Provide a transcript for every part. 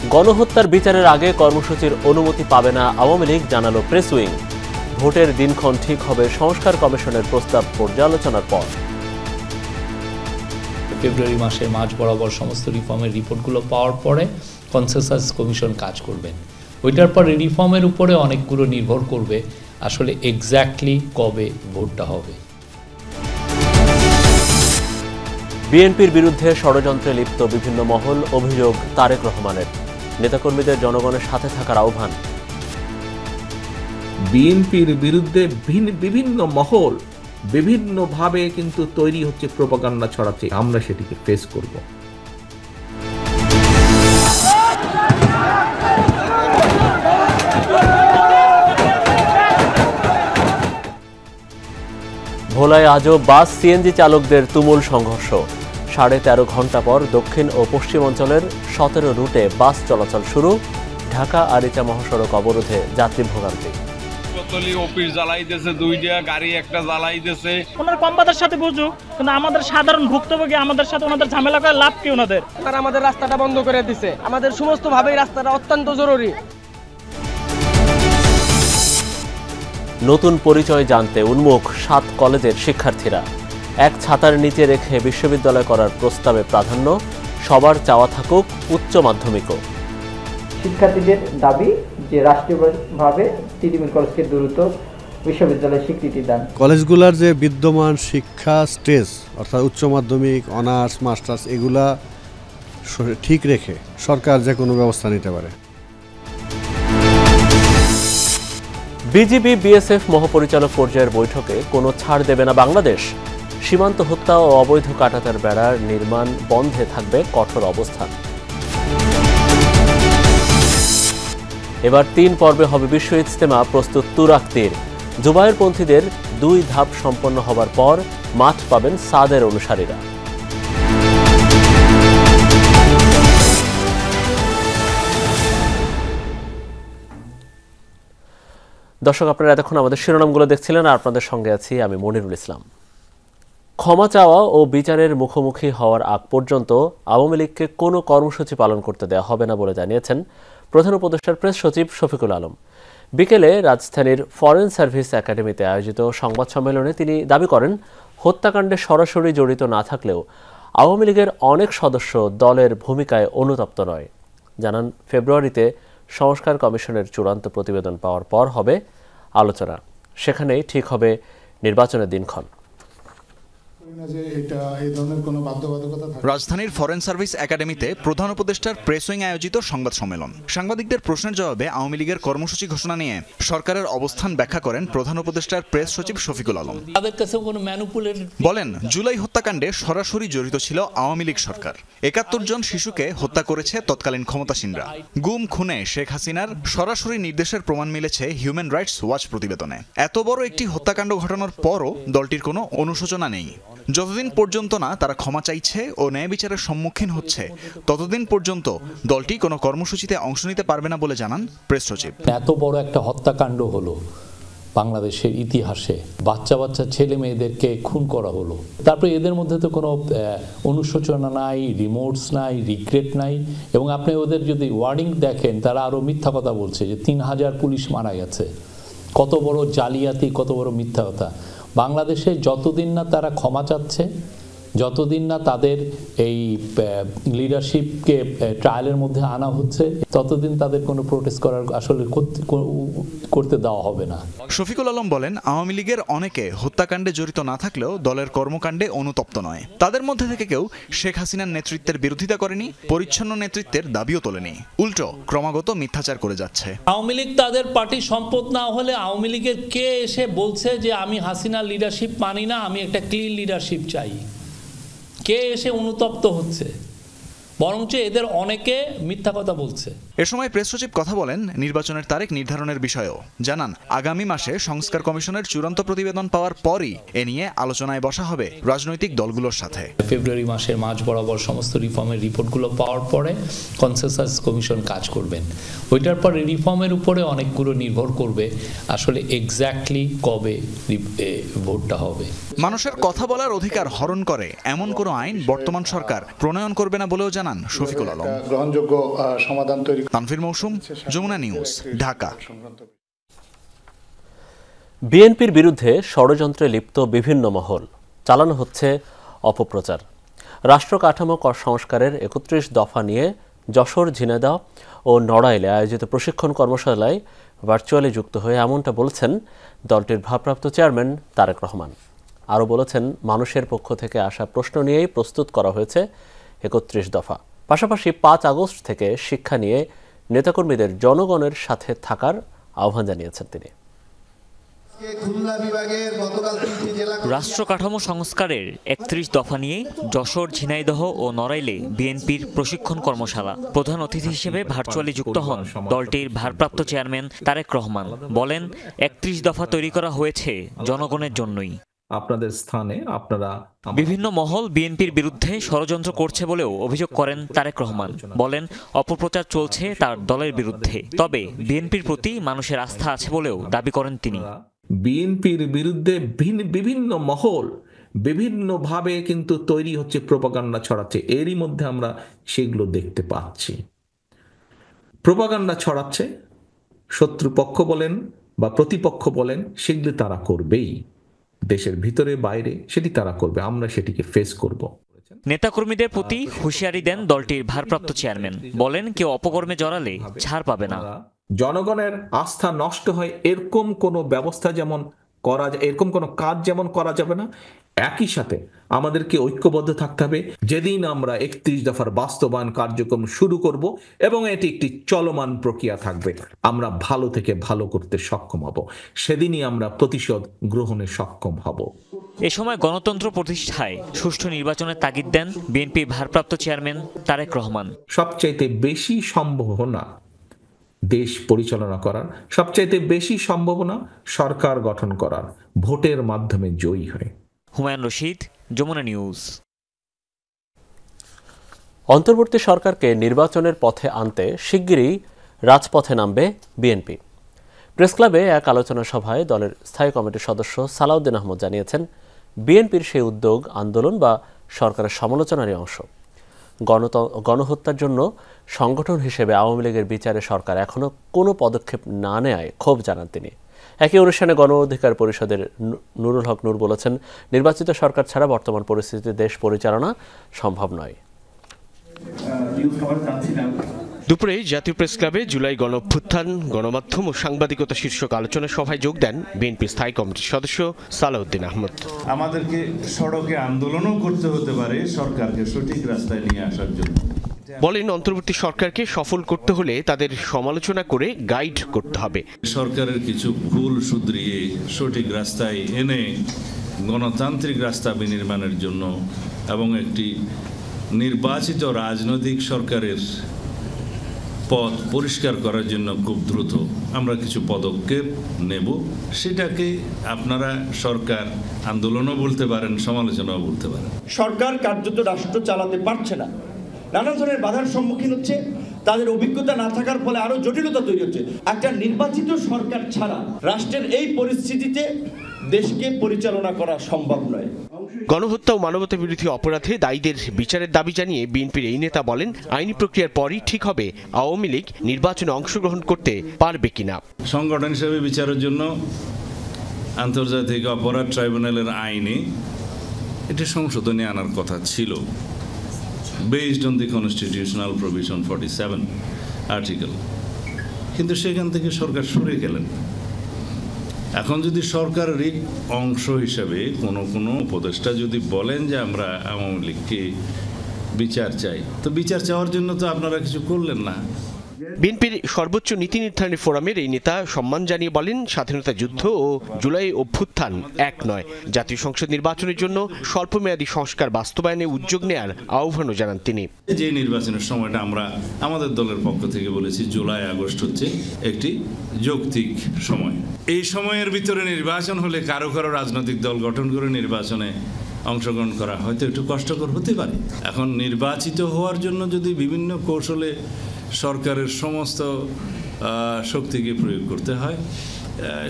গণহত্যার বিচারের আগে কর্মসূচির অনুমতি পাবে না আওয়ামী লীগ, জানালো প্রেস উইং। ভোটের দিনক্ষণ ঠিক হবে সংস্কার কমিশনের প্রস্তাব পর্যালোচনার পর। ফেব্রুয়ারি মাসের মাঝ বরাবর সমস্ত রিফর্মের রিপোর্টগুলো পাওয়ার পরে কনসেনসাস কমিশন কাজ করবেন। ওইটার পরে রিফর্মের উপরে অনেকগুলো নির্ভর করবে আসলে এক্স্যাক্টলি কবে ভোটটা হবে। বিএনপির বিরুদ্ধে ষড়যন্ত্রে লিপ্ত বিভিন্ন মহল, অভিযোগ তারেক রহমানের। নেতাকর্মীদের জনগণের সাথে থাকার আহ্বান। বিএনপির বিরুদ্ধে বিভিন্ন মহল বিভিন্নভাবে কিন্তু তৈরি হচ্ছে, প্রোপাগান্ডা ছড়াচ্ছে, আমরা সেটিকে ফেস করব। ভোলায় আজও বাস সিএনজি চালকদের তুমুল সংঘর্ষ। 13.5 ঘন্টা পর দক্ষিণ ও পশ্চিমাঞ্চলের 17 রুটে বাস চলাচল শুরু। ঢাকা আরিচা মহাসড়ক অবরোধে যাত্রী ভোগান্তি। অফিস জ্বালাইতেছে, দুইটা গাড়ি একটা জ্বালাইতেছে। ওনার কম বাজার সাথে বুঝুক, কিন্তু আমাদের সাধারণ ভুক্তভোগী আমাদের সাথে ওনাদের ঝামেলা করে লাভ কি ওনাদের? তারা আমাদের রাস্তাটা বন্ধ করে দিছে। আমাদের সমস্ত ভাবেই রাস্তাটা অত্যন্ত জরুরি। নতুন পরিচয় জানতে উন্মুখ 7 কলেজের শিক্ষার্থীরা। এক ছাতার নিচে রেখে বিশ্ববিদ্যালয় করার প্রস্তাবে প্রাধান্য, সবার চাওয়া থাকুক উচ্চ মাধ্যমিকও। শিক্ষার্থীদের দাবি যে রাষ্ট্রীয়ভাবে টিডিমিল কলেজকে দ্রুত বিশ্ববিদ্যালয় স্বীকৃতি দান। কলেজগুলোর যে বিদ্যমান শিক্ষা স্টেজ অর্থাৎ উচ্চ মাধ্যমিক, অনার্স, মাস্টার্স এগুলা ঠিক রেখে সরকার যে কোনো ব্যবস্থা নিতে পারে। বিজিবি বিএসএফ মহাপরিচালক পর্যায়ের বৈঠকে কোনো ছাড় দেবে না বাংলাদেশ। সীমান্ত হত্যা ও অবৈধ কাঁটাতার বেড়ার নির্মাণ বন্ধে থাকবে কঠোর অবস্থান। এবার 3 পর্বে হবে বিশ্ব ইজতেমা, প্রস্তুত তুরাক তীর। জুবায়েরপন্থীদের 2 ধাপ সম্পন্ন হবার পর মাঠ পাবেন সাদের অনুসারীরা। দর্শক, আপনারা এতক্ষণ আমাদের শিরোনামগুলো দেখছিলেন, আর আপনাদের সঙ্গে আছি আমি মনিরুল ইসলাম। ক্ষমা চাওয়া ও বিচারের মুখোমুখি হওয়ার আগ পর্যন্ত আওয়ামী লীগকে কোনো কর্মসূচি পালন করতে দেওয়া হবে না বলে জানিয়েছেন প্রধান উপদেষ্টার প্রেস সচিব শফিকুল আলম। বিকেলে রাজধানীর ফরেন সার্ভিস একাডেমিতে আয়োজিত সংবাদ সম্মেলনে তিনি দাবি করেন, হত্যাকাণ্ডে সরাসরি জড়িত না থাকলেও আওয়ামী লীগের অনেক সদস্য দলের ভূমিকায় অনুতপ্ত নয়। জানান, ফেব্রুয়ারিতে সংস্কার কমিশনের চূড়ান্ত প্রতিবেদন পাওয়ার পর হবে আলোচনা, সেখানেই ঠিক হবে নির্বাচনের দিনক্ষণ। রাজধানীর ফরেন সার্ভিস একাডেমিতে প্রধান উপদেষ্টার প্রেস উইং আয়োজিত সংবাদ সম্মেলন। সাংবাদিকদের প্রশ্নের জবাবে আওয়ামী লীগের কর্মসূচি ঘোষণা নিয়ে সরকারের অবস্থান ব্যাখ্যা করেন প্রধান উপদেষ্টার প্রেস সচিব শফিকুল আলম। বলেন, জুলাই হত্যাকাণ্ডে সরাসরি জড়িত ছিল আওয়ামী লীগ সরকার। 71 জন শিশুকে হত্যা করেছে তৎকালীন ক্ষমতাসীনরা। গুম খুনে শেখ হাসিনার সরাসরি নির্দেশের প্রমাণ মিলেছে হিউম্যান রাইটস ওয়াচ প্রতিবেদনে। এত বড় একটি হত্যাকাণ্ড ঘটানোর পরও দলটির কোনো অনুশোচনা নেই। যতদিন পর্যন্ত না তারা ক্ষমা চাইছে ও ন্যায় বিচারের সম্মুখীন হচ্ছে, ততদিন পর্যন্ত দলটি কোনো কর্মসূচিতে অংশ নিতে পারবে না বলে জানান প্রেস সচিব। এত বড় একটা হত্যাকাণ্ড হলো বাংলাদেশের ইতিহাসে, বাচ্চা বাচ্চা ছেলে মেয়েদেরকে খুন করা হলো, তারপরে এদের মধ্যে তো কোনো অনুশোচনা নাই, রিমোর্স নাই, রিগ্রেট নাই। এবং আপনি ওদের যদি ওয়ার্ডিং দেখেন, তারা আরও মিথ্যা কথা বলছে যে 3000 পুলিশ মারা গেছে। কত বড় জালিয়াতি, কত বড় মিথ্যা কথা। বাংলাদেশে যতদিন না তারা ক্ষমা চাচ্ছে, যতদিন না তাদের এই লিডারশিপকে ট্রায়ালের মধ্যে আনা হচ্ছে, ততদিন তাদের কোনো প্রোটেস্ট করার আসলে করতে দেওয়া হবে না। শফিকুল আলম বলেন, আওয়ামী লীগের অনেকে হত্যাকাণ্ডে জড়িত না থাকলেও দলের কর্মকাণ্ডে অনুতপ্ত নয়। তাদের মধ্যে থেকে কেউ শেখ হাসিনার নেতৃত্বের বিরোধিতা করেনি, পরিচ্ছন্ন নেতৃত্বের দাবিও তোলেনি। উল্টো ক্রমাগত মিথ্যাচার করে যাচ্ছে। আওয়ামী লীগ তাদের পার্টির সম্পদ না হলে আওয়ামী লীগের কে এসে বলছে যে আমি হাসিনার লিডারশিপ মানি না, আমি একটা ক্লিন লিডারশিপ চাই? কে এসে অনুতপ্ত হচ্ছে? বরঞ্চ এদের অনেকে মিথ্যা কথা বলছে। এ সময় প্রেস সচিব কথা বলেন নির্বাচনের তারিখ নির্ধারণের বিষয়েও। জানান, আগামী মাসে সংস্কার কমিশনের চূড়ান্ত প্রতিবেদন পাওয়ার পরই এ নিয়ে আলোচনায় বসা হবে রাজনৈতিক দলগুলোর সাথে। ফেব্রুয়ারি মাসের মাঝ বরাবর সমস্ত রিফর্মের রিপোর্টগুলো পাওয়ার পরে কনসেনসাস কমিশন কাজ করবেন। ওইটার পরে রিফর্মের উপরে অনেকগুলো নির্ভর করবে আসলে এক্স্যাক্টলি কবে ভোটটা হবে। মানুষের কথা বলার অধিকার হরণ করে এমন কোনো আইন বর্তমান সরকার প্রণয়ন করবে না বলেও জানান জানান শফিকুল আলম। গ্রহণযোগ্য সমাধান তৈরি। তানভীর মৌসুম, যমুনা নিউজ, ঢাকা। বিএনপির বিরুদ্ধে ষড়যন্ত্রে লিপ্ত বিভিন্ন মহল, চালানো হচ্ছে অপপ্রচার। রাষ্ট্র কাঠামো সংস্কারের ৩১ দফা নিয়ে যশোর, ঝিনাইদহ ও নড়াইলে আয়োজিত প্রশিক্ষণ কর্মশালায় ভার্চুয়ালি যুক্ত হয়ে এমনটা বলছেন দলটির ভারপ্রাপ্ত চেয়ারম্যান তারেক রহমান। আরও বলেছেন, মানুষের পক্ষ থেকে আসা প্রশ্ন নিয়েই প্রস্তুত করা হয়েছে ৩১ দফা। পাশাপাশি ৫ আগস্ট থেকে শিক্ষা নিয়ে নেতাকর্মীদের জনগণের সাথে থাকার আহ্বান জানিয়েছেন তিনি। রাষ্ট্র কাঠামো সংস্কারের ৩১ দফা নিয়ে যশোর, ঝিনাইদহ ও নড়াইলে বিএনপির প্রশিক্ষণ কর্মশালা। প্রধান অতিথি হিসেবে ভার্চুয়ালি যুক্ত হন দলটির ভারপ্রাপ্ত চেয়ারম্যান তারেক রহমান। বলেন, ৩১ দফা তৈরি করা হয়েছে জনগণের জন্যই। আপনাদের স্থানে আপনারা বিভিন্ন মহল বিএনপির বিরুদ্ধে ষড়যন্ত্র করছে বলেও অভিযোগ করেন তারেক রহমান। বলেন, অপপ্রচার চলছে তার দলের বিরুদ্ধে, তবে বিএনপির প্রতি মানুষের আস্থা আছে বলেও দাবি করেন তিনি। বিএনপির বিরুদ্ধে বিভিন্ন মহল বিভিন্নভাবে কিন্তু তৈরি হচ্ছে, প্রোপাগান্ডা ছড়াচ্ছে। এরই মধ্যে আমরা সেগুলো দেখতে পাচ্ছি। প্রোপাগান্ডা ছড়াচ্ছে, শত্রুপক্ষ বলেন বা প্রতিপক্ষ বলেন, সেগুলো তারা করবেই। দেশের ভিতরে বাইরে সেটি তারা করবে, আমরা সেটিকে ফেস করব। নেতাকর্মীদের প্রতি হুঁশিয়ারি দেন দলটির ভারপ্রাপ্ত চেয়ারম্যান। বলেন, কেউ অপকর্মে জড়ালে ছাড় পাবে না। জনগণের আস্থা নষ্ট হয় এরকম কোনো ব্যবস্থা যেমন করা যায়, এরকম কোনো কাজ যেমন করা যাবে না। একই সাথে আমাদেরকে ঐক্যবদ্ধ থাকতে হবে। যেদিন আমরা ৩১ দফার বাস্তবায়ন কার্যক্রম শুরু করব এবং এটি একটি চলমান প্রক্রিয়া থাকবে, আমরা ভালো থেকে ভালো করতে সক্ষম হব, সেদিনই আমরা প্রতিশোধ গ্রহণে সক্ষম হব। এ সময় গণতন্ত্র প্রতিষ্ঠায় সুষ্ঠু নির্বাচনের তাগিদ দেন বিএনপি ভারপ্রাপ্ত চেয়ারম্যান তারেক রহমান। সবচাইতে বেশি সম্ভাবনা দেশ পরিচালনা করার, সবচাইতে বেশি সম্ভাবনা সরকার গঠন করার ভোটের মাধ্যমে জয়ী হয়। হুমায়ুন রশিদ, যমুনা নিউজ। অন্তর্বর্তী সরকারকে নির্বাচনের পথে আনতে শিগগিরই রাজপথে নামবে বিএনপি। প্রেস ক্লাবে এক আলোচনা সভায় দলের স্থায়ী কমিটির সদস্য সালাউদ্দিন আহমদ জানিয়েছেন, বিএনপির সেই উদ্যোগ আন্দোলন বা সরকারের সমালোচনারই অংশ। গণহত্যার জন্য সংগঠন হিসেবে আওয়ামী লীগের বিচারে সরকার এখনও কোনো পদক্ষেপ না নেয় ক্ষোভ জানান তিনি। একই অনুষ্ঠানে গণ অধিকার পরিষদের নুরুল হক নূর বলেছেন, নির্বাচিত সরকার ছাড়া বর্তমান পরিস্থিতিতে দেশ পরিচালনা সম্ভব নয়। দুপুরে জাতীয় প্রেস ক্লাবে জুলাই গণ অভ্যুত্থান, গণমাধ্যম ও সাংবাদিকতা শীর্ষক আলোচনা সভায় যোগ দেন বিএনপি স্থায়ী কমিটির সদস্য সালাউদ্দিন আহমদ। আমাদেরকে সড়কে আন্দোলনও করতে হতে পারে সরকারকে সঠিক রাস্তায় নিয়ে আসার জন্য। বলেন, অন্তর্বর্তী সরকারকে সফল করতে হলে তাদের সমালোচনা করে গাইড করতে হবে। সরকারের কিছু ভুল শুধরিয়ে সঠিক রাস্তায় এনে গণতান্ত্রিক রাস্তা বিনির্মাণের জন্য এবং একটি নির্বাচিত রাজনৈতিক সরকারের পথ পরিষ্কার করার জন্য খুব দ্রুত আমরা কিছু পদক্ষেপ নেব। সেটাকে আপনারা সরকার আন্দোলনও বলতে পারেন, সমালোচনাও বলতে পারেন। সরকার কার্যত রাষ্ট্র চালাতে পারছে না, নানা ধরনের বাধার সম্মুখীন হচ্ছে, তাদের অভিজ্ঞতা না থাকার ফলে আরো জটিলতা তৈরি হচ্ছে। একটা নির্বাচিত সরকার ছাড়া রাষ্ট্রের এই পরিস্থিতিতে দেশকে পরিচালনা করা সম্ভব নয়। গণহত্যা ও মানবতা বিরোধী অপরাধে দায়ীদের বিচারের দাবি জানিয়ে বিএনপির এই নেতা বলেন, আইনি প্রক্রিয়ার পরই ঠিক হবে আওয়ামী লীগ নির্বাচনে অংশগ্রহণ করতে পারবে কিনা। সংগঠন হিসেবে বিচারের জন্য আন্তর্জাতিক অপরাধ ট্রাইব্যুনালের আইনে এটি সংশোধনী আনার কথা ছিল, based on the constitutional provision 47 article, কিন্তু সেখান থেকে সরকার সরে গেলেন। এখন যদি সরকারেরই অংশ হিসাবে কোনো উপদেষ্টা যদি বলেন যে আমরা আওয়ামী লীগকে বিচার চাই, তো বিচার চাওয়ার জন্য তো আপনারা কিছু করলেন না। বিএনপির সর্বোচ্চ নীতি নির্ধারণী ফোরামের এই নেতা সম্মান জানিয়ে বলেন, স্বাধীনতা যুদ্ধ ও জুলাই অভ্যুত্থান এক নয়। জাতীয় সংসদ নির্বাচনের জন্য স্বল্পমেয়াদী সংস্কার বাস্তবায়নে উদ্যোগ নেয়ার আহ্বানও জানান তিনি। যে নির্বাচনের সময়টা আমরা আমাদের দলের পক্ষ থেকে বলেছি জুলাই আগস্ট হচ্ছে একটি যৌক্তিক সময়। এই সময়ের ভিতরে নির্বাচন হলে কারো রাজনৈতিক দল গঠন করে নির্বাচনে অংশগ্রহণ করা হয়তো একটু কষ্টকর হতে পারে। এখন নির্বাচিত হওয়ার জন্য যদি বিভিন্ন কৌশলে সরকারের সমস্ত শক্তিকে প্রয়োগ করতে হয়,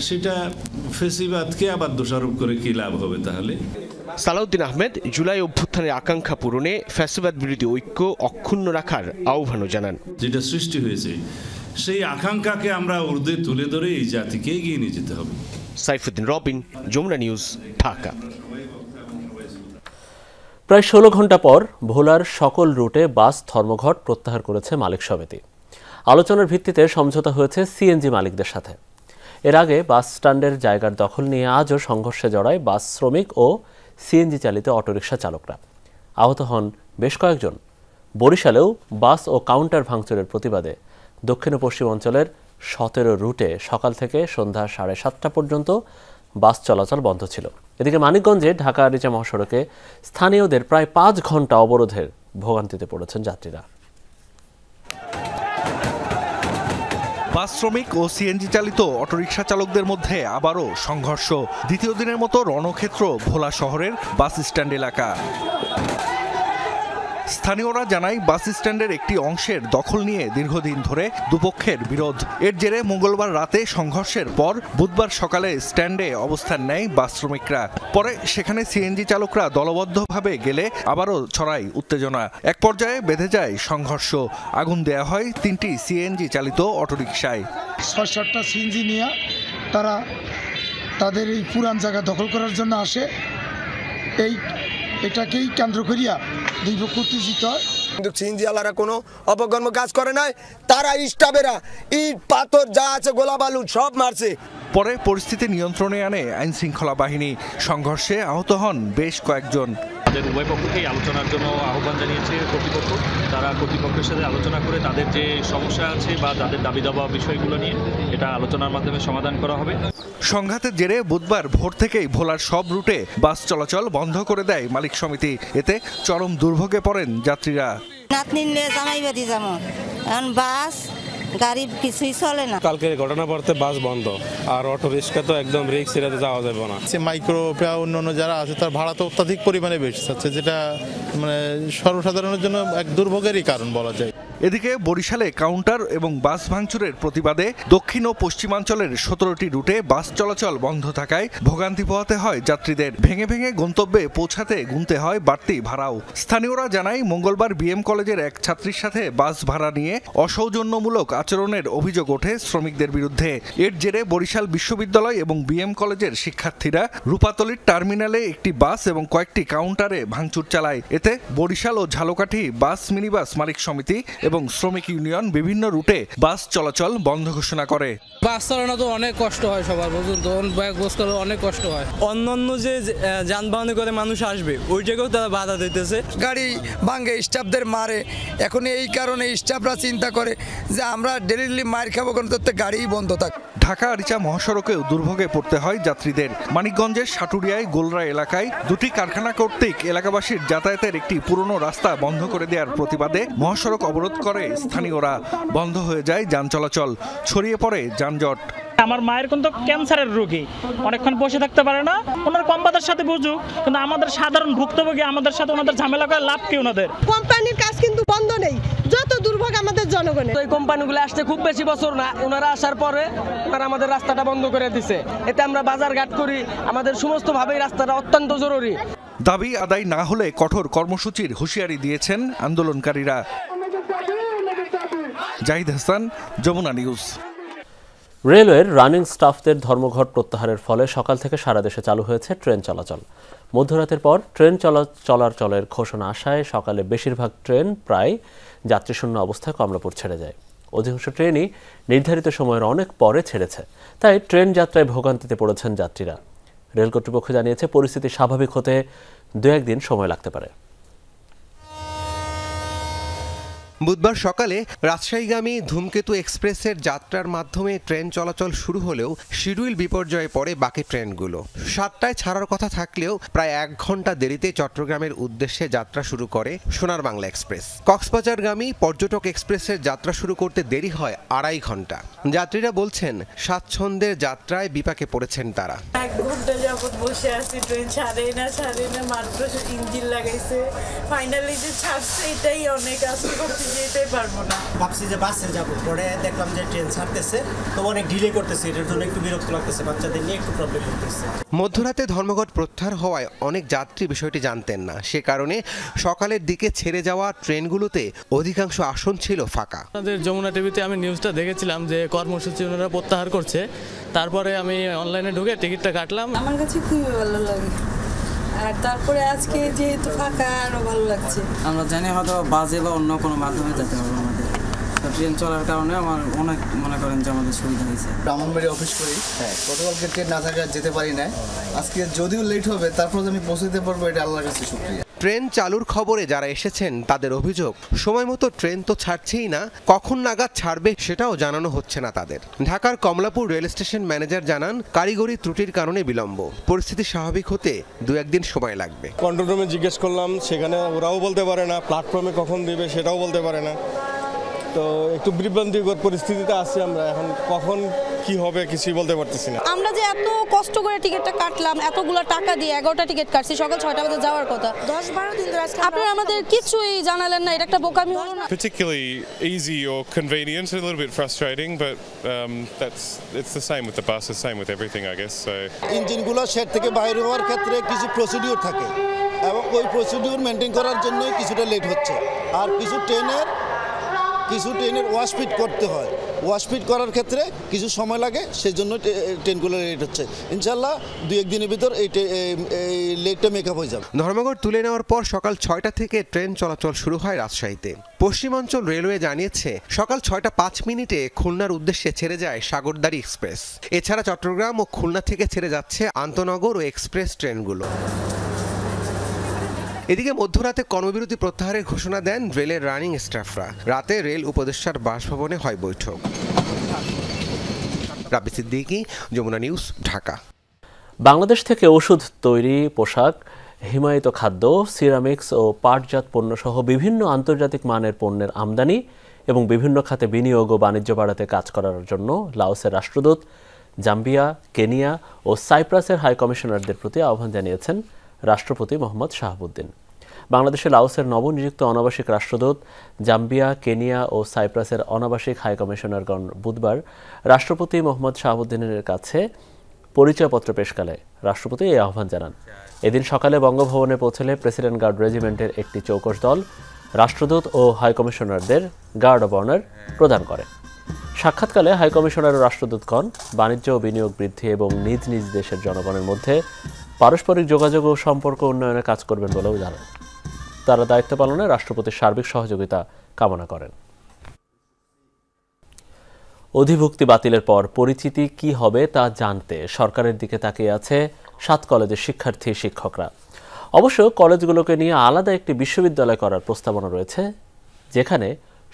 সেটা ফেসিবাদকে আবার দোষারোপ করে কি লাভ হবে? তাহলে সালাউদ্দিন আহমেদ জুলাই অভ্যুত্থানের আকাঙ্ক্ষা পূরণে ফ্যাসিবাদ বিরোধী ঐক্য অক্ষুণ্ণ রাখার আহ্বানও জানান। যেটা সৃষ্টি হয়েছে সেই আকাঙ্ক্ষাকে আমরা ঊর্ধ্বে তুলে ধরে এই জাতিকে এগিয়ে নিয়ে যেতে হবে। সাইফুদ্দিন রবিন, যমুনা নিউজ, ঢাকা। প্রায় 16 ঘন্টা পর ভোলার সকল রুটে বাস ধর্মঘট প্রত্যাহার করেছে মালিক সমিতি। আলোচনার ভিত্তিতে সমঝোতা হয়েছে সিএনজি মালিকদের সাথে। এর আগে বাস স্ট্যান্ডের জায়গার দখল নিয়ে আজও সংঘর্ষে জড়ায় বাস শ্রমিক ও সিএনজি চালিত অটোরিকশা চালকরা। আহত হন বেশ কয়েকজন। বরিশালেও বাস ও কাউন্টার ভাঙচুরের প্রতিবাদে দক্ষিণ ও পশ্চিম অঞ্চলের 17 রুটে সকাল থেকে সন্ধ্যা 7:30 পর্যন্ত বাস চলাচল বন্ধ ছিল। এদিকে মানিকগঞ্জে ঢাকা আরিচা মহাসড়কে স্থানীয়দের প্রায় 5 ঘন্টা অবরোধের ভোগান্তিতে পড়েছেন যাত্রীরা। বাস শ্রমিক ও সিএনজি চালিত অটোরিকশা চালকদের মধ্যে আবারও সংঘর্ষ। দ্বিতীয় দিনের মতো রণক্ষেত্র ভোলা শহরের বাস স্ট্যান্ড এলাকা। স্থানীয়রা জানায় বাস স্ট্যান্ডের একটি অংশের দখল নিয়ে দীর্ঘদিন ধরে দুপক্ষের বিরোধ। এর জেরে মঙ্গলবার রাতে সংঘর্ষের পর বুধবার সকালে স্ট্যান্ডে অবস্থান নেয় বাস শ্রমিকরা। পরে সেখানে সিএনজি চালকরা দলবদ্ধভাবে গেলে আবারও ছড়ায় উত্তেজনা। এক পর্যায়ে বেঁধে যায় সংঘর্ষ। আগুন দেয়া হয় 3টি সিএনজি চালিত অটোরিকশায়। 6-7টা সিএনজি নিয়ে তারা তাদের এই পুরান জায়গা দখল করার জন্য আসে। এটাকেই কেন্দ্র করিয়া দুই পক্ষ উত্তেজিত হয়। কিন্তু সিএনজি আলারা কোনো অপকর্ম কাজ করে নাই। তারা স্টাফেরা ইট পাথর যা আছে গোলা বালু সব মারছে। পরে পরিস্থিতি নিয়ন্ত্রণে আনে আইন শৃঙ্খলা বাহিনী। সংঘর্ষে আহত হন বেশ কয়েকজন। তাদের উভয় পক্ষকেই আলোচনার জন্য আহ্বান জানিয়েছে কর্তৃপক্ষ। তারা কর্তৃপক্ষের সাথে আলোচনা করে তাদের যে সমস্যা আছে বা তাদের দাবি দাবা বিষয়গুলো নিয়ে এটা আলোচনার মাধ্যমে সমাধান করা হবে। সংঘাতের জেরে বুধবার ভোর থেকেই ভোলার সব রুটে বাস চলাচল বন্ধ করে দেয় মালিক সমিতি। এতে চরম দুর্ভোগে পড়েন যাত্রীরা। বাস গাড়ি কিছুই চলে না। কালকের ঘটনা পড়তে বাস বন্ধ, আর অটো রিক্সা তো একদম রিক্স এরাতে যাওয়া যাবে না। মাইক্রো অন্যান্য যারা আছে তার ভাড়া তো অত্যাধিক পরিমাণে বেশি যাচ্ছে, যেটা মানে সর্বসাধারণের জন্য এক দুর্ভোগেরই কারণ বলা যায়। এদিকে বরিশালে কাউন্টার এবং বাস ভাঙচুরের প্রতিবাদে দক্ষিণ ও পশ্চিমাঞ্চলের 17টি রুটে বাস চলাচল বন্ধ থাকায় ভোগান্তি পোহাতে হয় যাত্রীদের। ভেঙে ভেঙে গন্তব্যে পৌঁছাতে গুনতে হয় বাড়তি ভাড়াও। স্থানীয়রা জানায় মঙ্গলবার বিএম কলেজের এক ছাত্রীর সাথে বাস ভাড়া নিয়ে অসৌজন্যমূলক আচরণের অভিযোগ ওঠে শ্রমিকদের বিরুদ্ধে। এর জেরে বরিশাল বিশ্ববিদ্যালয় এবং বিএম কলেজের শিক্ষার্থীরা রূপাতলীর টার্মিনালে একটি বাস এবং কয়েকটি কাউন্টারে ভাঙচুর চালায়। এতে বরিশাল ও ঝালকাঠি বাস মিনিবাস মালিক সমিতি এবং শ্রমিক ইউনিয়ন বিভিন্ন রুটে বাস চলাচল বন্ধ ঘোষণা করে। বাস চালানো তো অনেক কষ্ট হয়, সবার পর্যন্ত অনেক কষ্ট হয়। অন্যান্য যে যানবাহনে করে মানুষ আসবে ওই জায়গাও তারা বাধা দিতেছে। গাড়ি ভাঙে, স্টাফদের মারে। এখন এই কারণে স্টাফরা চিন্তা করে যে আমরা ডেলি মার খাবো, কারণ গাড়িই বন্ধ থাক। ঢাকা আরিচা মহাসড়কেও দুর্ভোগে পড়তে হয় যাত্রীদের। মানিকগঞ্জের সাটুরিয়ায় গোলরা এলাকায় দুটি কারখানা কর্তৃক এলাকাবাসীর যাতায়াতের একটি পুরনো রাস্তা বন্ধ করে দেওয়ার প্রতিবাদে মহাসড়ক অবরোধ করে স্থানীয়রা। বন্ধ হয়ে যায় যান চলাচল, ছড়িয়ে পড়ে যানজট। আমার মায়ের কিন্তু ক্যান্সারের রোগী, অনেকক্ষণ বসে থাকতে পারে না। ওনার কোম্পানির সাথে বুঝুক, কিন্তু আমাদের সাধারণ ভুক্তভোগী আমাদের সাথে ওনাদের ঝামেলা করে লাভ কি? ওনাদের কোম্পানির কাজ কিন্তু বন্ধ নেই, যত দুর্ভোগ আমাদের জনগণের। এই কোম্পানিগুলো আসতে খুব বেশি বছর না, ওনারা আসার পরে ওনারা আমাদের রাস্তাটা বন্ধ করে দিছে। এতে আমরা বাজার ঘাট করি, আমাদের সমস্ত ভাবেই রাস্তাটা অত্যন্ত জরুরি। দাবি আদায় না হলে কঠোর কর্মসূচির হুঁশিয়ারি দিয়েছেন আন্দোলনকারীরা। জাহিদ হাসান, যমুনা নিউজ। রেলওয়ের রানিং স্টাফদের ধর্মঘট প্রত্যাহারের ফলে সকাল থেকে সারা দেশে চালু হয়েছে ট্রেন চলাচল। মধ্যরাতের পর ট্রেন চলাচলের ঘোষণা আসায় সকালে বেশিরভাগ ট্রেন প্রায় যাত্রীশূন্য অবস্থায় কমলাপুর ছেড়ে যায়। অধিকাংশ ট্রেনই নির্ধারিত সময়ের অনেক পরে ছেড়েছে, তাই ট্রেন যাত্রায় ভোগান্তিতে পড়েছেন যাত্রীরা। রেল কর্তৃপক্ষ জানিয়েছে পরিস্থিতি স্বাভাবিক হতে 2-1 দিন সময় লাগতে পারে। বুধবার সকালে রাজশাহীগামী ধূমকেতু এক্সপ্রেসের যাত্রার মাধ্যমে ট্রেন চলাচল শুরু হলেও শিডিউল বিপর্যয়ে পড়ে বাকি ট্রেনগুলো। 7টায় ছাড়ার কথা থাকলেও প্রায় 1 ঘন্টা দেরিতে চট্টগ্রামের উদ্দেশ্যে যাত্রা শুরু করে সোনার বাংলা এক্সপ্রেস। কক্সবাজারগামী পর্যটক এক্সপ্রেসের যাত্রা শুরু করতে দেরি হয় 2.5 ঘন্টা। যাত্রীরা বলছেন স্বাচ্ছন্দ্যের যাত্রায় বিপাকে পড়েছেন তারা। 1 ঘন্টা যাবত বসে আছি, ট্রেন ছাড়ে না, মাত্র ইঞ্জিন লাগাইছে, ফাইনালি যে ছাড়ছে এটাই অনেক আশা করছি। যেতে পারবো না। ভাবছি যে বাসে যাব, পরে দেখলাম যে ট্রেন ছাড়তেছে, তো অনেক ডিলে করতেছে, এটার জন্য একটু বিরক্ত লাগতেছে, বাচ্চাদের নিয়ে একটু প্রবলেম হতেছে। মধ্যরাতে ধর্মঘট প্রত্যাহার হওয়ায় অনেক যাত্রী বিষয়টি জানতেন না, সে কারণে সকালের দিকে ছেড়ে যাওয়া ট্রেনগুলোতে অধিকাংশ আসন ছিল ফাঁকা। আমাদের যমুনা টিভিতে আমি নিউজটা দেখেছিলাম যে কর্মসূচি ওনারা প্রত্যাহার করছে, তারপরে আমি অনলাইনে ঢুকে টিকিটটা কাটলাম। আমার কাছে খুবই ভালো লাগে, আর তারপরে আজকে যেহেতু ফাঁকা আরো ভালো লাগছে। আমরা জানি হয়তো বাসে বা অন্য কোনো মাধ্যমে যেতে হবে আমাদের, ট্রেন চলার কারণে আমার অনেক মনে করেন যে আমাদের সুবিধা হয়েছে। ব্রাহ্মণবাড়ি অফিস করি, গতকালকে ট্রেন না থাকায় যেতে পারি না, আজকে যদিও লেট হবে তারপর আমি পৌঁছতে পারবো, এটা আল্লাহর কাছে শুকরিয়া। ট্রেন চালুর খবরে যারা এসেছেন তাদের অভিযোগ, সময় মতো ট্রেন তো ছাড়ছেই না, কখন নাগাদ ছাড়বে সেটাও জানানো হচ্ছে না তাদের। ঢাকার কমলাপুর রেল স্টেশন ম্যানেজার জানান, কারিগরি ত্রুটির কারণে বিলম্ব, পরিস্থিতি স্বাভাবিক হতে 2-1 দিন সময় লাগবে। কন্ট্রোল রুমে জিজ্ঞেস করলাম, সেখানে ওরাও বলতে পারে না, প্ল্যাটফর্মে কখন দিবে সেটাও বলতে পারে না, তো একটু বিভ্রান্তিকর পরিস্থিতিতে আছি আমরা। এখন কখন কি হবে কিছুই বলতে পারতেছি না। আমরা যে এত কষ্ট করে টিকিটটা কাটলাম, এতগুলো টাকা দিয়ে 11টা টিকিট কাটছি, সকাল 6টা বাজে যাওয়ার কথা, 10-12 দিন ধরে আপনারা আমাদের কিছুই জানালেন না, এটা একটা বোকামি হলো না? Particularly easy or convenient, a little bit frustrating, but it's the same with the bus, the same with everything, I guess. So ইঞ্জিনগুলো শেড থেকে বাইরে হওয়ার ক্ষেত্রে কিছু প্রসিডিউর থাকে, এবং ওই প্রসিডিউর মেনটেন করার জন্যই কিছুটা লেট হচ্ছে। আর কিছু ট্রেনের ওয়াশফিট করতে হয়, ওয়াশফিট করার ক্ষেত্রে কিছু সময় লাগে, সেই জন্য ট্রেনগুলো লেট হচ্ছে। ইনশাল্লাহ 2-1 দিনের ভিতর এই লেটটা মেকআপ হয়ে যাবে। ধর্মঘট তুলে নেওয়ার পর সকাল 6টা থেকে ট্রেন চলাচল শুরু হয় রাজশাহীতে। পশ্চিমাঞ্চল রেলওয়ে জানিয়েছে, সকাল 6টা 5 মিনিটে খুলনার উদ্দেশ্যে ছেড়ে যায় সাগরদাড়ি এক্সপ্রেস। এছাড়া চট্টগ্রাম ও খুলনা থেকে ছেড়ে যাচ্ছে আন্তনগর ও এক্সপ্রেস ট্রেনগুলো। এদিকে মধ্যরাতে কর্মবিরতি প্রত্যাহারের ঘোষণা দেন রেলের রানিং স্টাফরা। রাতে রেল উপদেষ্টার বাসভবনে হয় বৈঠক। রাবি সিদ্দিকী, যমুনা নিউজ, ঢাকা। বাংলাদেশ থেকে ওষুধ তৈরি, পোশাক, হিমায়িত খাদ্য, সিরামিক্স ও পাটজাত পণ্য সহ বিভিন্ন আন্তর্জাতিক মানের পণ্যের আমদানি এবং বিভিন্ন খাতে বিনিয়োগ ও বাণিজ্য বাড়াতে কাজ করার জন্য লাওসের রাষ্ট্রদূত, জাম্বিয়া, কেনিয়া ও সাইপ্রাসের হাই কমিশনারদের প্রতি আহ্বান জানিয়েছেন রাষ্ট্রপতি মোহাম্মদ শাহাবুদ্দিন। বাংলাদেশে লাওসের নবনিযুক্ত অনাবাসিক রাষ্ট্রদূত, জাম্বিয়া, কেনিয়া ও সাইপ্রাসের অনাবাসিক হাই কমিশনারগণ বুধবার রাষ্ট্রপতি মোহাম্মদ শাহাবুদ্দিনের কাছে পরিচয়পত্র পেশকালে রাষ্ট্রপতি এই আহ্বান জানান। এদিন সকালে বঙ্গভবনে পৌঁছলে প্রেসিডেন্ট গার্ড রেজিমেন্টের একটি চৌকস দল রাষ্ট্রদূত ও হাই কমিশনারদের গার্ড অব অনার প্রদান করে। সাক্ষাৎকালে হাই কমিশনার ও রাষ্ট্রদূতগণ বাণিজ্য ও বিনিয়োগ বৃদ্ধি এবং নিজ নিজ দেশের জনগণের মধ্যে পারস্পরিক যোগাযোগ ও সম্পর্ক উন্নয়নে কাজ করবেন বলেও জানান। তারা দায়িত্ব পালনে রাষ্ট্রপতির সার্বিক সহযোগিতা কামনা করেন। অধিভুক্তি বাতিলের পর পরিচিতি কি হবে তা জানতে সরকারের দিকে তাকিয়ে আছে 7 কলেজের শিক্ষার্থী শিক্ষকরা। অবশ্য কলেজগুলোকে নিয়ে আলাদা একটি বিশ্ববিদ্যালয় করার প্রস্তাবনা রয়েছে, যেখানে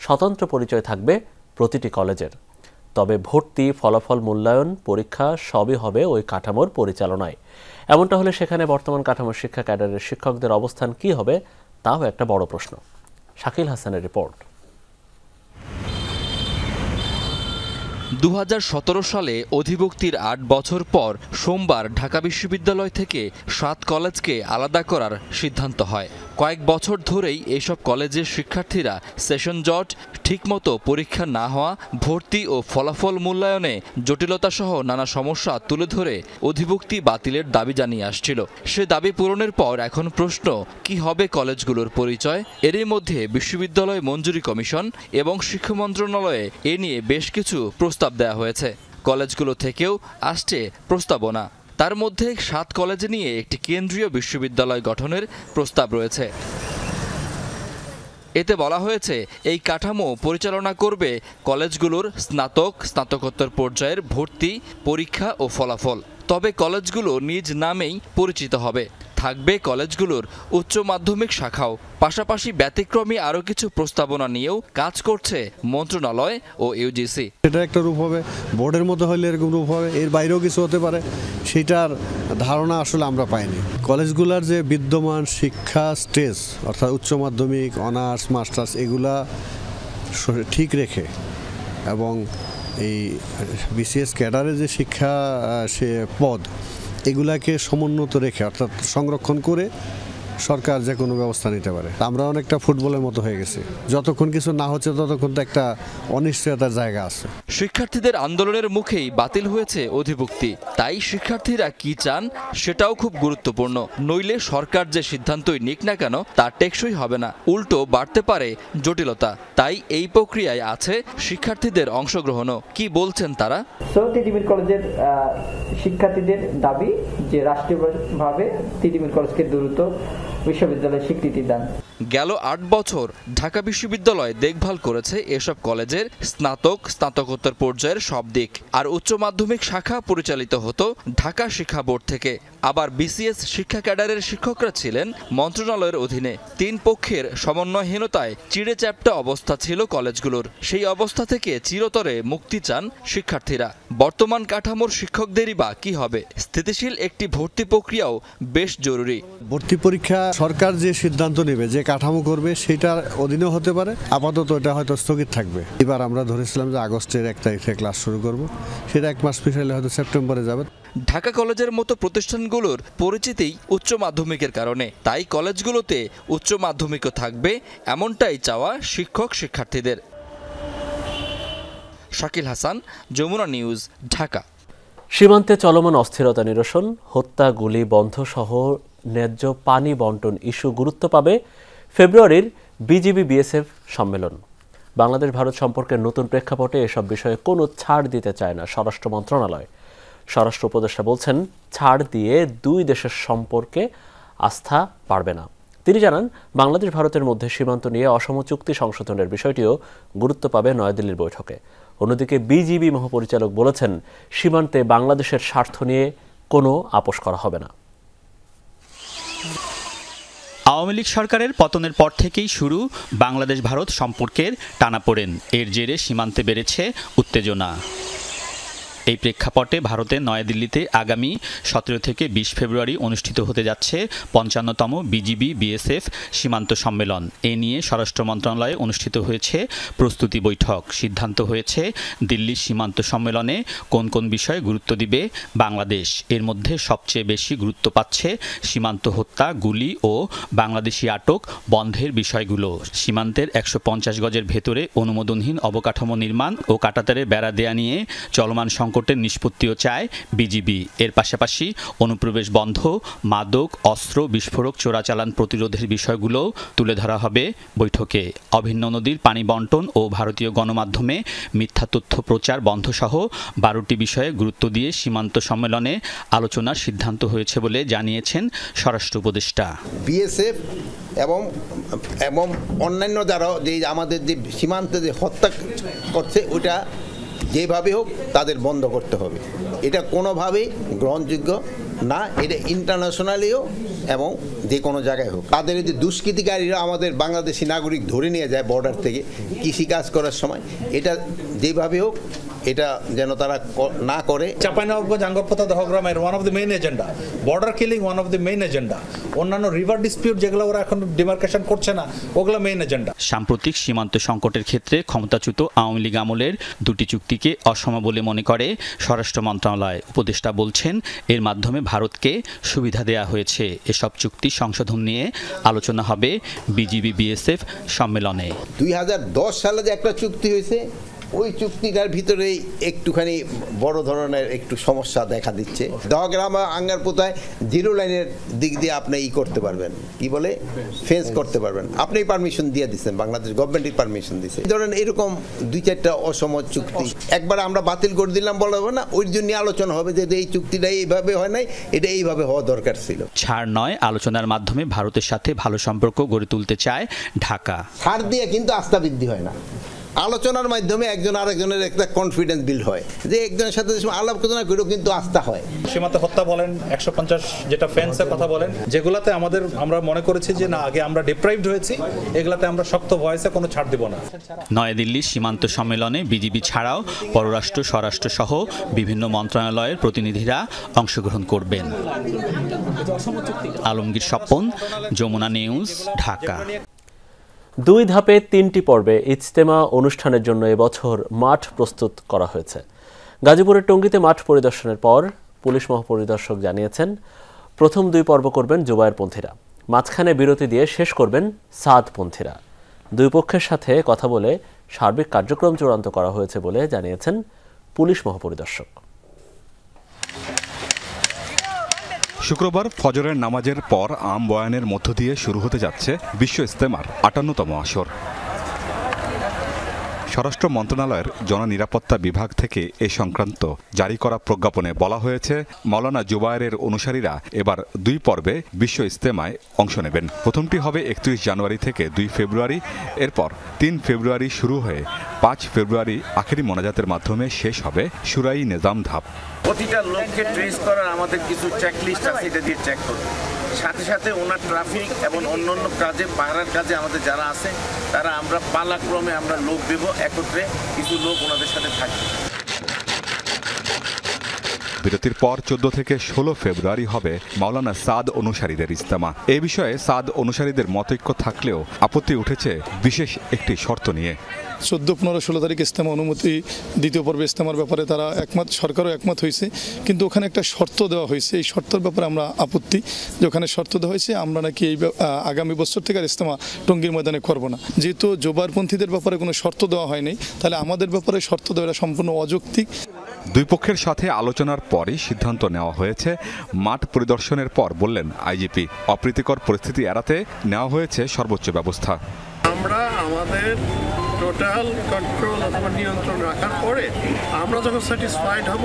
স্বতন্ত্র পরিচয় থাকবে প্রতিটি কলেজের। তবে ভর্তি, ফলাফল, মূল্যায়ন, পরীক্ষা সবই হবে ওই কাঠামোর পরিচালনায়। এমনটা হলে সেখানে বর্তমান কাঠামোর শিক্ষা ক্যাডারের শিক্ষকদের অবস্থান কি হবে তাও একটা বড় প্রশ্ন। শাকিল হাসানের রিপোর্ট। 2017 সালে অধিভুক্তির 8 বছর পর সোমবার ঢাকা বিশ্ববিদ্যালয় থেকে 7 কলেজকে আলাদা করার সিদ্ধান্ত হয়। কয়েক বছর ধরেই এইসব কলেজের শিক্ষার্থীরা সেশন জট, ঠিকমতো পরীক্ষা না হওয়া, ভর্তি ও ফলাফল মূল্যায়নে জটিলতা সহ নানা সমস্যা তুলে ধরে অধিভুক্তি বাতিলের দাবি জানিয়ে আসছিল। সে দাবি পূরণের পর এখন প্রশ্ন, কি হবে কলেজগুলোর পরিচয়? এরই মধ্যে বিশ্ববিদ্যালয় মঞ্জুরি কমিশন এবং শিক্ষা মন্ত্রণালয়ে এ নিয়ে বেশ কিছু প্রস্তাব দেওয়া হয়েছে। কলেজগুলো থেকেও আসছে প্রস্তাবনা। তার মধ্যে 7 কলেজ নিয়ে একটি কেন্দ্রীয় বিশ্ববিদ্যালয় গঠনের প্রস্তাব রয়েছে। এতে বলা হয়েছে, এই কাঠামো পরিচালনা করবে কলেজগুলোর স্নাতক, স্নাতকোত্তর পর্যায়ের ভর্তি, পরীক্ষা ও ফলাফল। তবে কলেজগুলো নিজ নামেই পরিচিত হবে। থাকবে কলেজগুলোর উচ্চ মাধ্যমিক শাখাও। পাশাপাশি ব্যতিক্রমী আরও কিছু প্রস্তাবনা নিয়েও কাজ করছে মন্ত্রণালয় ও ইউজিসি। এটা একটা রূপ হবে, বোর্ডের মতো হলে এরকম রূপ হবে, এর বাইরেও কিছু হতে পারে, সেটার ধারণা আসলে আমরা পাইনি। কলেজগুলোর যে বিদ্যমান শিক্ষা স্টেজ, অর্থাৎ উচ্চ মাধ্যমিক, অনার্স, মাস্টার্স, এগুলা ঠিক রেখে এবং এই বিসিএস ক্যাডারের যে শিক্ষা সে পদ, এগুলাকে সমুন্নত রেখে অর্থাৎ সংরক্ষণ করে সরকার যে কোনো ব্যবস্থা নিতে পারে। আমরা অনেকটা ফুটবলের মতো হয়ে গেছি, যতক্ষণ কিছু না হচ্ছে ততক্ষণ তো একটা অনিশ্চয়তার জায়গা আছে। শিক্ষার্থীদের আন্দোলনের মুখেই বাতিল হয়েছে অধিভুক্তি, তাই শিক্ষার্থীরা কি চান সেটাও খুব গুরুত্বপূর্ণ। নইলে সরকার যে সিদ্ধান্তই নিক না কেন তা টেকসই হবে না, উল্টো বাড়তে পারে জটিলতা। তাই এই প্রক্রিয়ায় আছে শিক্ষার্থীদের অংশগ্রহণও। কি বলছেন তারা? তিতুমির কলেজের শিক্ষার্থীদের দাবি যে রাষ্ট্রীয়ভাবে তিতুমির কলেজকে দ্রুত বিশ্ববিদ্যালয়ের স্বীকৃতি দান। গেল 8 বছর ঢাকা বিশ্ববিদ্যালয় দেখভাল করেছে এসব কলেজের স্নাতক স্নাতকোত্তর পর্যায়ের সব দিক। আর উচ্চ মাধ্যমিক শাখা পরিচালিত হতো ঢাকা শিক্ষা বোর্ড থেকে। আবার বিসিএস শিক্ষা ক্যাডারের শিক্ষকরা ছিলেন মন্ত্রণালয়ের অধীনে। 3 পক্ষের সমন্বয়হীনতায় চিড়ে চ্যাপ্টা অবস্থা ছিল কলেজগুলোর। সেই অবস্থা থেকে চিরতরে মুক্তি চান শিক্ষার্থীরা। বর্তমান কাঠামোর শিক্ষকদেরই বা কি হবে? স্থিতিশীল একটি ভর্তি প্রক্রিয়াও বেশ জরুরি। ভর্তি পরীক্ষা সরকার যে সিদ্ধান্ত নেবে, যে কাঠামো করবে, সেটার অধীনেও হতে পারে। আপাতত এটা হয়তো স্থগিত থাকবে। এবার আমরা ধরেছিলাম যে আগস্টের 1 তারিখে ক্লাস শুরু করব, সেটা 1 মাস পিছাইলে হয়তো সেপ্টেম্বরে যাবে। ঢাকা কলেজের মতো প্রতিষ্ঠানগুলোর পরিচিতি উচ্চ মাধ্যমিকের কারণে, তাই কলেজগুলোতে উচ্চ মাধ্যমিকও থাকবে, এমনটাই চাওয়া শিক্ষক শিক্ষার্থীদের। শাকিল হাসান, যমুনা নিউজ, ঢাকা। সীমান্তে চলমান অস্থিরতা নিরসন, হত্যা, গুলি বন্ধ সহ ন্যায্য পানি বন্টন ইস্যু গুরুত্ব পাবে ফেব্রুয়ারির বিজিবি বিএসএফ সম্মেলন। বাংলাদেশ ভারত সম্পর্কের নতুন প্রেক্ষাপটে এসব বিষয়ে কোনো ছাড় দিতে চায় না স্বরাষ্ট্র মন্ত্রণালয়। স্বরাষ্ট্র উপদেষ্টা বলছেন, ছাড় দিয়ে দুই দেশের সম্পর্কে আস্থা বাড়বে না। তিনি জানান, বাংলাদেশ ভারতের মধ্যে সীমান্ত নিয়ে অসম চুক্তি সংশোধনের বিষয়টিও গুরুত্ব পাবে নয়াদিল্লির বৈঠকে। অন্যদিকে বিজিবি মহাপরিচালক বলেছেন, সীমান্তে বাংলাদেশের স্বার্থ নিয়ে কোনো আপোষ করা হবে না। আওয়ামী লীগ সরকারের পতনের পর থেকেই শুরু বাংলাদেশ ভারত সম্পর্কের টানাপোড়েন। এর জেরে সীমান্তে বেড়েছে উত্তেজনা। এই প্রেক্ষাপটে ভারতের নয়াদিল্লিতে আগামী 17 থেকে 20 ফেব্রুয়ারি অনুষ্ঠিত হতে যাচ্ছে 55তম বিজিবি বিএসএফ সীমান্ত সম্মেলন। এ নিয়ে স্বরাষ্ট্র মন্ত্রণালয়ে অনুষ্ঠিত হয়েছে প্রস্তুতি বৈঠক। সিদ্ধান্ত হয়েছে, দিল্লির সীমান্ত সম্মেলনে কোন কোন বিষয়ে গুরুত্ব দিবে বাংলাদেশ। এর মধ্যে সবচেয়ে বেশি গুরুত্ব পাচ্ছে সীমান্ত হত্যা, গুলি ও বাংলাদেশি আটক বন্ধের বিষয়গুলো। সীমান্তের 150 গজের ভেতরে অনুমোদনহীন অবকাঠামো নির্মাণ ও কাঁটাতারের বেড়া দেয়া নিয়ে চলমান সংকটের নিষ্পত্তিও চায় বিজিবি। এর পাশাপাশি অনুপ্রবেশ বন্ধ, মাদক, অস্ত্র, বিস্ফোরক চোরাচালান প্রতিরোধের বিষয়গুলো তুলে ধরা হবে বৈঠকে। অভিন্ন নদীর পানি বন্টন ও ভারতীয় গণমাধ্যমে মিথ্যা তথ্য প্রচার বন্ধ সহ 12টি বিষয়ে গুরুত্ব দিয়ে সীমান্ত সম্মেলনে আলোচনার সিদ্ধান্ত হয়েছে বলে জানিয়েছেন স্বরাষ্ট্র উপদেষ্টা। বিএসএফ এবং অন্যান্য যারা যে আমাদের যে সীমান্তে যে হত্যা করছে, ওটা যেভাবে হোক তাদের বন্ধ করতে হবে। এটা কোনোভাবেই গ্রহণযোগ্য না। এটা ইন্টারন্যাশনালিও এবং যে কোনো জায়গায় হোক। তাদের যে দুষ্কৃতিকারীরা আমাদের বাংলাদেশি নাগরিক ধরে নিয়ে যায় বর্ডার থেকে কৃষিকাজ করার সময়, এটা যেভাবে হোক এটা যেন তারা না করে। চাঁপাইনবাবগঞ্জ আঙ্গরপোতা দহগ্রামের one of the main agenda, border killing one of the main agenda, অন্যান্য রিভার ডিসপিউট যেগুলো ওরা এখন ডিমার্কেশন করছে না, ওগুলো মেইন এজেন্ডা। সাম্প্রতিক সীমান্ত সংকটের ক্ষেত্রে ক্ষমতাচ্যুত আওয়ামী লীগ আমলের 2টি চুক্তিকে অসম বলে মনে করে স্বরাষ্ট্র মন্ত্রণালয়। উপদেষ্টা বলছেন, এর মাধ্যমে ভারতকে সুবিধা দেয়া হয়েছে। এসব চুক্তি সংশোধন নিয়ে আলোচনা হবে বিজিবি বিএসএফ সম্মেলনে। 2010 সালে যে একটা চুক্তি হয়েছে, ওই চুক্তিটার ভিতরেই একটুখানি বড় ধরনের একটু সমস্যা দেখা দিচ্ছে। দহগ্রাম আঙ্গারপোতায় 0 লাইনের দিক দিয়ে আপনি করতে পারবেন, কি বলে ফেন্স করতে পারবেন। আপনি পারমিশন দিয়ে দিচ্ছেন, বাংলাদেশ গভর্নমেন্টই পারমিশন দিচ্ছে। ধরেন এরকম 2-4টা অসম চুক্তি একবার আমরা বাতিল করে দিলাম বলবো না, ওই জন্য আলোচনা হবে যে এই চুক্তিটা এইভাবে হয় নাই, এটা এইভাবে হওয়া দরকার ছিল। ছাড় নয়, আলোচনার মাধ্যমে ভারতের সাথে ভালো সম্পর্ক গড়ে তুলতে চায় ঢাকা। ছাড় দিয়ে কিন্তু আস্থা বৃদ্ধি হয় না। আলোচনার মাধ্যমে একজন আরেকজনের একটা কনফিডেন্স বিল্ড হয়, যে একজনের সাথে আলাপ আলোচনা করেও কিন্তু আস্থা হয়। সীমান্তে হত্যা বলেন, 150 যেটা ফেন্সের কথা বলেন, যেগুলাতে আমরা মনে করেছি যে না, আগে আমরা ডিপ্রাইভড হয়েছি, এগুলাতে আমরা শক্ত ভয়েসে কোনো ছাড় দিব না। নয়াদিল্লির সীমান্ত সম্মেলনে বিজিবি ছাড়াও পররাষ্ট্র, স্বরাষ্ট্র সহ বিভিন্ন মন্ত্রণালয়ের প্রতিনিধিরা অংশগ্রহণ করবেন। আলমগীর স্বপন, যমুনা নিউজ, ঢাকা। 2 ধাপে 3টি পর্বে ইজতেমা অনুষ্ঠানের জন্য এবছর মাঠ প্রস্তুত করা হয়েছে। গাজীপুরের টঙ্গীতে মাঠ পরিদর্শনের পর পুলিশ মহাপরিদর্শক জানিয়েছেন, প্রথম 2 পর্ব করবেন জুবায়েরপন্থীরা। মাঝখানে বিরতি দিয়ে শেষ করবেন সাদপন্থীরা। দুই পক্ষের সাথে কথা বলে সার্বিক কার্যক্রম চূড়ান্ত করা হয়েছে বলে জানিয়েছেন পুলিশ মহাপরিদর্শক। শুক্রবার ফজরের নামাজের পর আম বয়ানের মধ্য দিয়ে শুরু হতে যাচ্ছে বিশ্ব ইজতেমার ৫৮তম আসর। স্বরাষ্ট্র মন্ত্রণালয়ের জননিরাপত্তা বিভাগ থেকে এ সংক্রান্ত জারি করা প্রজ্ঞাপনে বলা হয়েছে, মাওলানা জুবায়েরের অনুসারীরা এবার ২ পর্বে বিশ্ব ইজতেমায় অংশ নেবেন। প্রথমটি হবে ৩১ জানুয়ারি থেকে ২ ফেব্রুয়ারি, এরপর ৩ ফেব্রুয়ারি শুরু হয়ে ৫ ফেব্রুয়ারি আখেরি মোনাজাতের মাধ্যমে শেষ হবে শুরাই নিজাম ধাপ। প্রতিটা লোককে ট্রেস করার আমাদের কিছু চেকলিস্ট আছে, এটা দিয়ে চেক করব। সাথে সাথে ওনার ট্রাফিক এবং অন্যান্য কাজে পাহারার কাজে আমাদের যারা আছে তারা আমরা পালাক্রমে আমরা লোক দেব, একত্রে কিছু লোক ওনাদের সাথে থাকবে। বিরতির পর ১৪ থেকে ১৬ ফেব্রুয়ারি হবে মাওলানা সাদ অনুসারীদের ইজতেমা। এই বিষয়ে সাদ অনুসারীদের মতৈক্য থাকলেও আপত্তি উঠেছে বিশেষ একটি শর্ত নিয়ে। ১৪, ১৫, ১৬ তারিখ ইজতেমা অনুমতি, দ্বিতীয় পর্বে ইজতেমার ব্যাপারে তারা একমত, সরকারও একমত হয়েছে, কিন্তু ওখানে একটা শর্ত দেওয়া হয়েছে। এই শর্তের ব্যাপারে আমরা আপত্তি, যে ওখানে শর্ত দেওয়া হয়েছে আমরা নাকি এই আগামী বছর থেকে আর ইজতেমা টঙ্গীর ময়দানে করব না। যেহেতু জোবারপন্থীদের ব্যাপারে কোনো শর্ত দেওয়া হয়নি, তাহলে আমাদের ব্যাপারে শর্ত দেওয়া সম্পূর্ণ অযৌক্তিক। দুই পক্ষের সাথে আলোচনার পরই সিদ্ধান্ত নেওয়া হয়েছে। মাঠ পরিদর্শনের পর বললেন আইজিপি, অপ্রীতিকর পরিস্থিতি এড়াতে নেওয়া হয়েছে সর্বোচ্চ ব্যবস্থা। আমরা আমাদের টোটাল কন্ট্রোল অথবা নিয়ন্ত্রণ রাখার পরে আমরা যখন স্যাটিসফাইড হব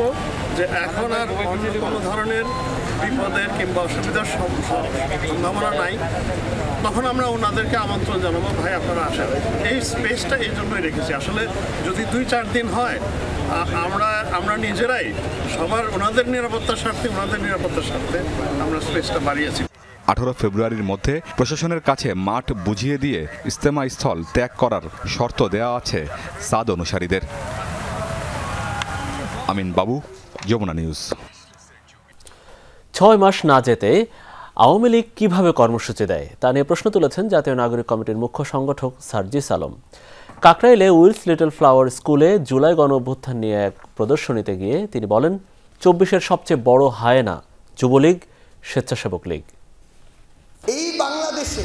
যে এখন আর অন্য কোনো ধরনের বিপদের কিংবা অসুবিধার সম্ভাবনা নাই, তখন আমরা ওনাদেরকে আমন্ত্রণ জানাবো, ভাই আপনারা আসেন। এই স্পেসটা এই জন্যই রেখেছি। আসলে যদি ২-৪ দিন হয় আমরা নিজেরাই সবার ওনাদের নিরাপত্তার স্বার্থে আমরা স্পেসটা বাড়িয়েছি। ১৮ ফেব্রুয়ারির মধ্যে প্রশাসনের কাছে মাঠ বুঝিয়ে দিয়ে ইজতেমা স্থল ত্যাগ করার শর্ত দেওয়া আছে সাদ অনুসারীদের। আমিন বাবু, যমুনা নিউজ। ৬ মাস না যেতে আওয়ামী লীগ কিভাবে কর্মসূচি দেয় তা নিয়ে প্রশ্ন তুলেছেন জাতীয় নাগরিক কমিটির মুখ্য সংগঠক সার্জিস আলম। কাকরাইলে উইলস লিটল ফ্লাওয়ার স্কুলে জুলাই গণ অভ্যুত্থান নিয়ে এক প্রদর্শনীতে গিয়ে তিনি বলেন, ২৪-এর সবচেয়ে বড় হায়েনা যুবলীগ, স্বেচ্ছাসেবক লীগ। এই বাংলাদেশে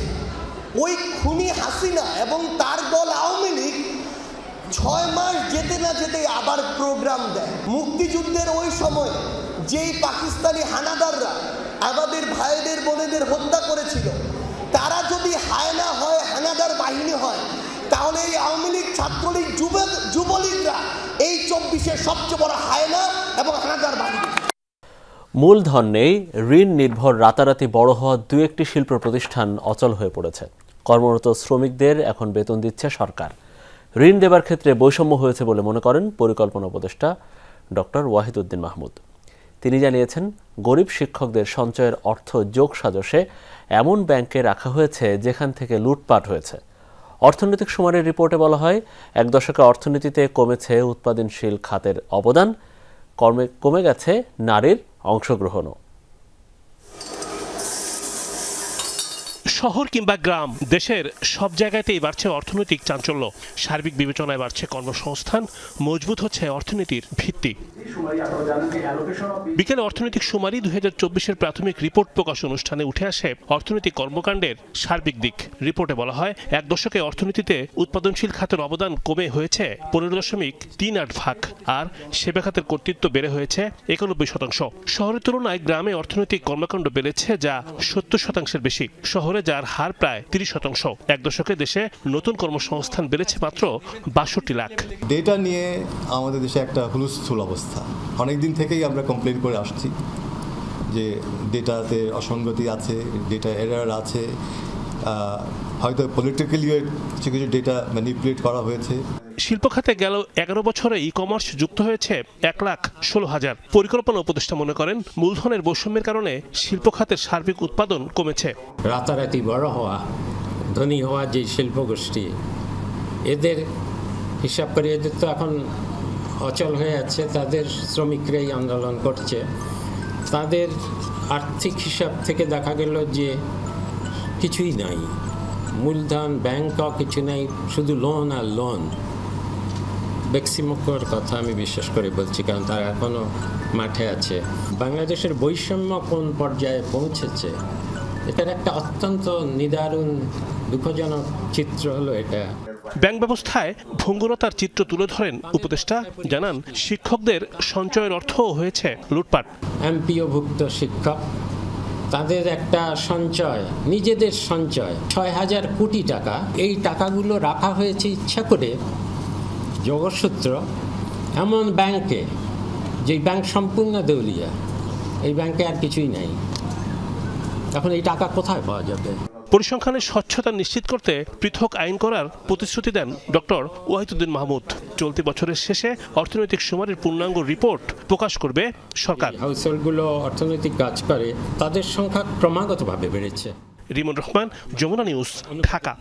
ওই খুনি হাসিনা এবং তার দল আওয়ামী লীগ ৬ মাস যেতে না যেতে আবার প্রোগ্রাম দেয়। মুক্তিযুদ্ধের ওই সময় যেই পাকিস্তানি হানাদাররা আমাদের ভাইদের বোনেদের হত্যা করেছিল, তারা যদি হায়না হয়, হানাদার বাহিনী হয়, তাহলে এই আওয়ামী লীগ, ছাত্রলীগ, যুবলীগরা এই ২৪-এর সবচেয়ে বড় হায়না এবং হানাদার বাহিনী। মূলধন নেই, ঋণ নির্ভর রাতারাতি বড় হওয়া ২-১টি শিল্প প্রতিষ্ঠান অচল হয়ে পড়েছে। কর্মরত শ্রমিকদের এখন বেতন দিচ্ছে সরকার। ঋণ দেবার ক্ষেত্রে বৈষম্য হয়েছে বলে মনে করেন পরিকল্পনা উপদেষ্টা ডক্টর ওয়াহিদউদ্দিন মাহমুদ। তিনি জানিয়েছেন, গরিব শিক্ষকদের সঞ্চয়ের অর্থ যোগ সাজশে এমন ব্যাংকে রাখা হয়েছে যেখান থেকে লুটপাট হয়েছে। অর্থনৈতিক সুমারির রিপোর্টে বলা হয়, এক দশকে অর্থনীতিতে কমেছে উৎপাদনশীল খাতের অবদান, কমে গেছে নারীর অংশগ্রহণও। শহর কিংবা গ্রাম, দেশের সব জায়গাতেই বাড়ছে অর্থনৈতিক চাঞ্চল্য। সার্বিক বিবেচনায় বাড়ছে কর্মসংস্থান, মজবুত হচ্ছে অর্থনীতির ভিত্তি। বিকেলে অর্থনৈতিক সুমারি ২০২৪-এর প্রাথমিক রিপোর্ট প্রকাশ অনুষ্ঠানে উঠে আসে অর্থনৈতিক কর্মকাণ্ডের সার্বিক দিক। রিপোর্টে বলা হয়, এক দশকে অর্থনীতিতে উৎপাদনশীল খাতের অবদান কমে হয়েছে ১৫.৩৮ আর সেবা খাতের কর্তৃত্ব বেড়ে হয়েছে ৯১%। শহরের তুলনায় গ্রামে অর্থনৈতিক কর্মকাণ্ড বেড়েছে যা ৭০% বেশি। শহরে যার হার প্রায় ৩০%। এক দশকে দেশে নতুন কর্মসংস্থান বেড়েছে মাত্র ৬২ লাখ। ডেটা নিয়ে আমাদের দেশে একটা হুলস্থুল অবস্থা। অনেকদিন থেকেই আমরা কমপ্লেন করে আসছি যে ডেটাতে অসঙ্গতি আছে, ডেটা এরার আছে, হয়তো পলিটিক্যালি কিছু কিছু ডেটা ম্যানিপুলেট করা হয়েছে। শিল্প খাতে গেল ১১ বছরে ই কমার্স যুক্ত হয়েছে ১,১৬,০০০। পরিকল্পনা উপদেষ্টা মনে করেন, মূলধনের বৈষম্যের কারণে শিল্প খাতের সার্বিক উৎপাদন কমেছে। রাতারাতি বড় হওয়া, ধনী হওয়া যে শিল্প গোষ্ঠী, এদের হিসাব করে এদের তো এখন অচল হয়ে আছে, তাদের শ্রমিকরাই আন্দোলন করছে। তাদের আর্থিক হিসাব থেকে দেখা গেল যে কিছুই নাই, মূলধন ব্যাংকও কিছু নাই, শুধু লোন আর লোন। বেক্সিমকোর কথা আমি বিশ্বাস করে বলছি, কারণ তারা এখনও মাঠে আছে। বাংলাদেশের বৈষম্য কোন পর্যায়ে পৌঁছেছে এটার একটা অত্যন্ত নিদারুণ দুঃখজনক চিত্র হলো এটা। ব্যাংক ব্যবস্থায় ভঙ্গুরতার চিত্র তুলে ধরেন উপদেষ্টা, জানান শিক্ষকদের সঞ্চয়ের অর্থও হয়েছে লুটপাট। এমপিওভুক্ত শিক্ষক তাদের একটা সঞ্চয়, নিজেদের সঞ্চয় ৬,০০০ কোটি টাকা, এই টাকাগুলো রাখা হয়েছে ইচ্ছা করে যোগসূত্র এমন ব্যাংকে, যে ব্যাংক সম্পূর্ণ দেউলিয়া, এই ব্যাংকে আর কিছুই নেই। এখন এই টাকা কোথায় পাওয়া যাবে? পরিসংখ্যানের স্বচ্ছতা নিশ্চিত করতে পৃথক আইন করার প্রতিশ্রুতি দেন ডক্টর ওয়াহিদুদ্দিন মাহমুদ। চলতি বছরের শেষে অর্থনৈতিক সুমারির পূর্ণাঙ্গ রিপোর্ট প্রকাশ করবে সরকার। হাউসহোল্ডগুলো অর্থনৈতিক কাজ করে, তাদের সংখ্যা ক্রমাগতভাবে বেড়েছে। রিমন রহমান, যমুনা নিউজ, ঢাকা।